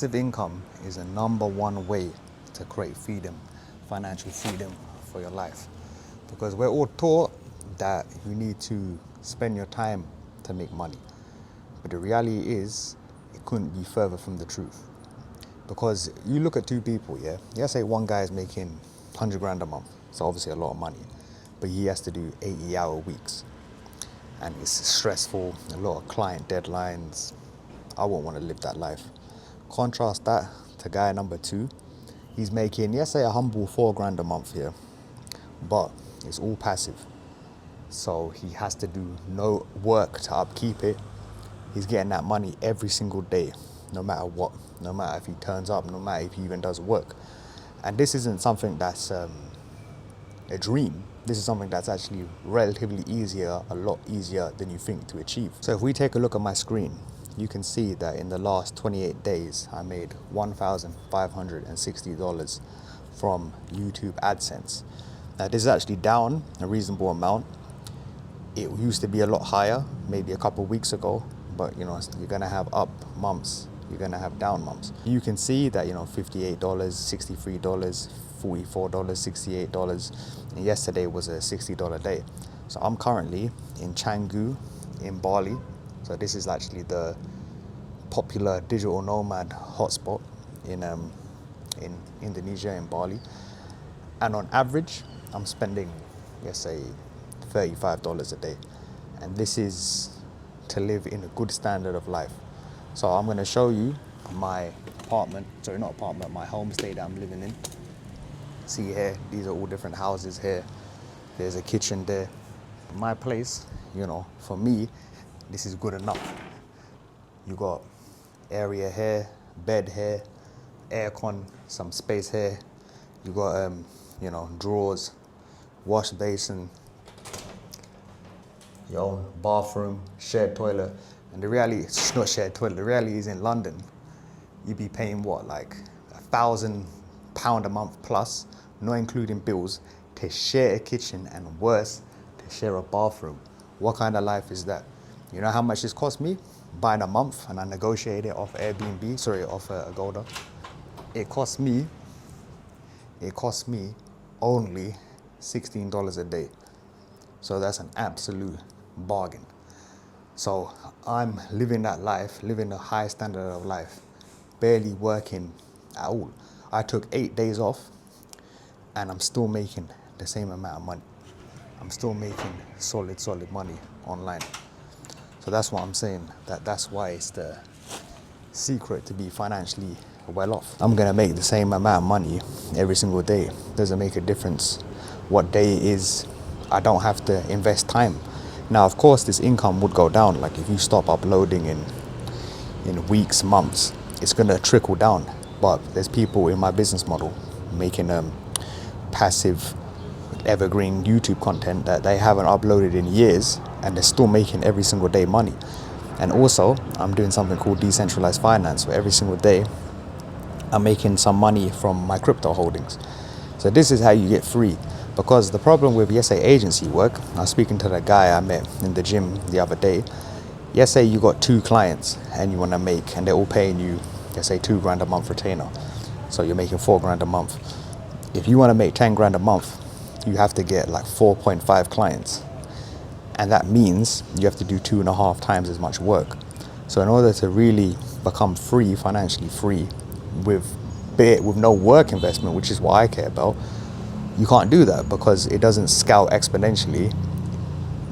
Passive income is the #1 way to create freedom, financial freedom for your life. Because we're all taught that you need to spend your time to make money. But the reality is, it couldn't be further from the truth. Because you look at two people, yeah? Let's say one guy is making 100 grand a month. So obviously a lot of money. But he has to do 80-hour weeks. And it's stressful, a lot of client deadlines. I wouldn't want to live that life. Contrast that to guy number 2. He's making, let's say, a humble 4 grand a month here, but it's all passive. So he has to do no work to upkeep it. He's getting that money every single day, no matter what, no matter if he turns up, no matter if he even does work. And this isn't something that's a dream. This is something that's actually relatively easier, a lot easier than you think to achieve. So if we take a look at my screen, you can see that in the last 28 days, I made $1,560 from YouTube AdSense. Now this is actually down a reasonable amount. It used to be a lot higher, maybe a couple of weeks ago, but you're gonna have up months, you're gonna have down months. You can see that, $58, $63, $44, $68, and yesterday was a $60 day. So I'm currently in Canggu in Bali. So this is actually the popular digital nomad hotspot in Indonesia, in Bali. And on average, I'm spending, let's say, $35 a day. And this is to live in a good standard of life. So I'm gonna show you my apartment, sorry, not apartment, my homestay that I'm living in. See here, these are all different houses here. There's a kitchen there. My place, for me, this is good enough. You got area here, bed here, aircon, some space here. You got, drawers, wash basin, your own bathroom, shared toilet. And the reality, it's not shared toilet, the reality is in London, you'd be paying what, like £1,000 a month plus, not including bills, to share a kitchen, and worse, to share a bathroom. What kind of life is that? You know how much this cost me? Buying a month, and I negotiated off Airbnb, off Agoda. It cost me only $16 a day. So that's an absolute bargain. So I'm living that life, living a high standard of life, barely working at all. I took 8 days off, and I'm still making the same amount of money. I'm still making solid money online. So that's what I'm saying, that's why it's the secret to be financially well off. I'm gonna make the same amount of money every single day. Doesn't make a difference what day it is. I don't have to invest time. Now, of course, this income would go down. Like if you stop uploading in weeks, months, it's gonna trickle down. But there's people in my business model making passive evergreen YouTube content that they haven't uploaded in years, and they're still making every single day money. And also, I'm doing something called decentralized finance, where every single day I'm making some money from my crypto holdings. So this is how you get free. Because the problem with, say, agency work, I was speaking to the guy I met in the gym the other day. Say you got 2 clients and you want to make, and they're all paying you, say, 2 grand a month retainer. So you're making 4 grand a month. If you want to make 10 grand a month, you have to get like 4.5 clients. And that means you have to do 2.5 times as much work. So in order to really become free, financially free, with no work investment, which is what I care about, you can't do that because it doesn't scale exponentially.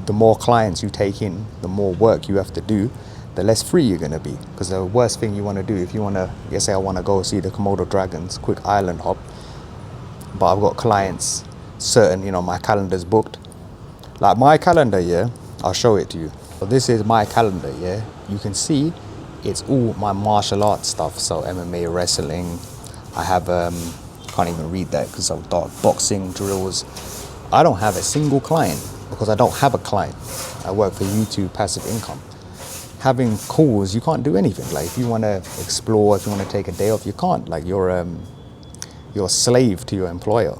The more clients you take in, the more work you have to do, the less free you're going to be. Because the worst thing you want to do, if you want to, say I want to go see the Komodo dragons, quick island hop, but I've got clients, certain, my calendar's booked. Like my calendar, I'll show it to you. So this is my calendar, You can see it's all my martial arts stuff. So MMA, wrestling. I have, can't even read that because I've got boxing, drills. I don't have a single client because I don't have a client. I work for YouTube passive income. Having calls, you can't do anything. Like if you want to explore, if you want to take a day off, you can't. Like you're a slave to your employer.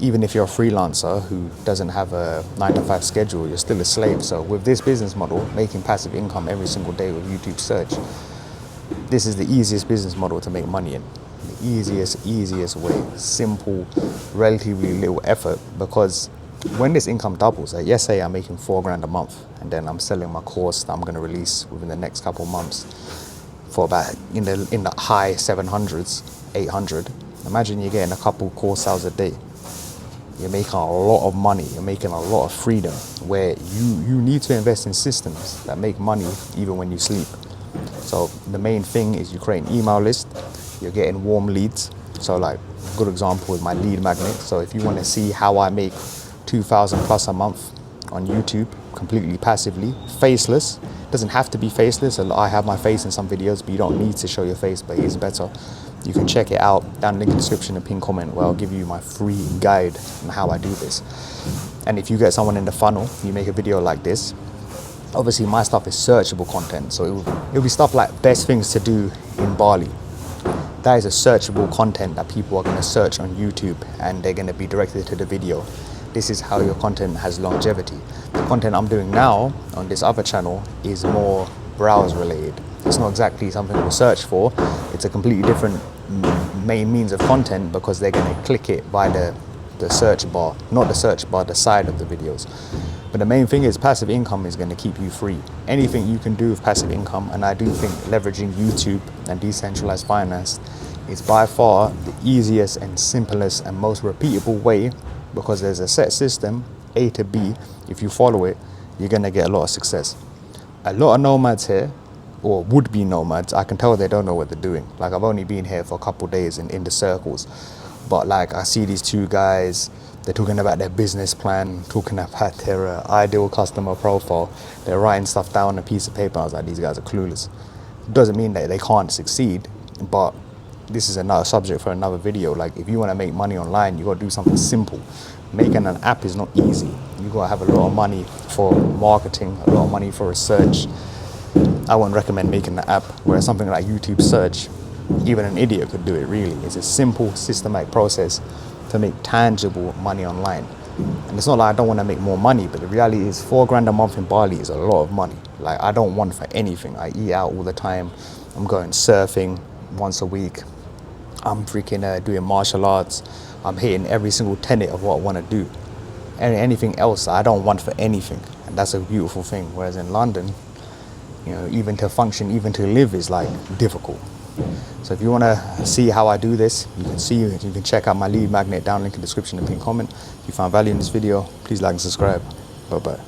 Even if you're a freelancer who doesn't have a 9-to-5 schedule, you're still a slave. So with this business model, making passive income every single day with YouTube search, This is the easiest business model to make money in. The easiest way. Simple, relatively little effort, because when this income doubles, like yes, say I'm making $4,000 a month, and then I'm selling my course that I'm going to release within the next couple of months for about in the high 700s, 800. Imagine you're getting a couple course sales a day. You're making a lot of money. You're making a lot of freedom, where you need to invest in systems that make money even when you sleep. So the main thing is you create an email list. You're getting warm leads. So like a good example is my lead magnet. So if you want to see how I make 2,000 plus a month on YouTube, completely passively, faceless. Doesn't have to be faceless. I have my face in some videos, but you don't need to show your face, but it is better. You can check it out down in the link in the description and pin comment where I'll give you my free guide on how I do this. And if you get someone in the funnel, you make a video like this. Obviously my stuff is searchable content, so it'll be stuff like best things to do in Bali. That is a searchable content that people are going to search on YouTube, and they're going to be directed to the video. This is how your content has longevity. The content I'm doing now on this other channel is more browse related. It's not exactly something to search for. It's a completely different main means of content, because they're going to click it by the search bar, not the search bar, the side of the videos. But the main thing is passive income is going to keep you free. Anything you can do with passive income, and I do think leveraging YouTube and decentralized finance is by far the easiest and simplest and most repeatable way, because there's a set system, A to B. If you follow it, you're going to get a lot of success. A lot of nomads here, or would-be nomads, I can tell they don't know what they're doing. Like, I've only been here for a couple of days in the circles, but like I see these two guys, they're talking about their business plan, talking about their ideal customer profile. They're writing stuff down on a piece of paper. I was like, these guys are clueless. Doesn't mean that they can't succeed, but this is another subject for another video. Like, if you want to make money online, you got to do something simple. Making an app is not easy. You got to have a lot of money for marketing, a lot of money for research. I wouldn't recommend making an app, whereas something like YouTube search, even an idiot could do it, really. It's a simple, systematic process to make tangible money online. And it's not like I don't want to make more money, but the reality is $4,000 a month in Bali is a lot of money. Like, I don't want for anything. I eat out all the time. I'm going surfing once a week. I'm freaking doing martial arts. I'm hitting every single tenet of what I want to do. And anything else, I don't want for anything. And that's a beautiful thing. Whereas in London, you know, even to function, even to live is like difficult. So if you want to see how I do this, you can check out my lead magnet down, link in the description and pin comment. If you found value in this video, please like and subscribe. Bye bye.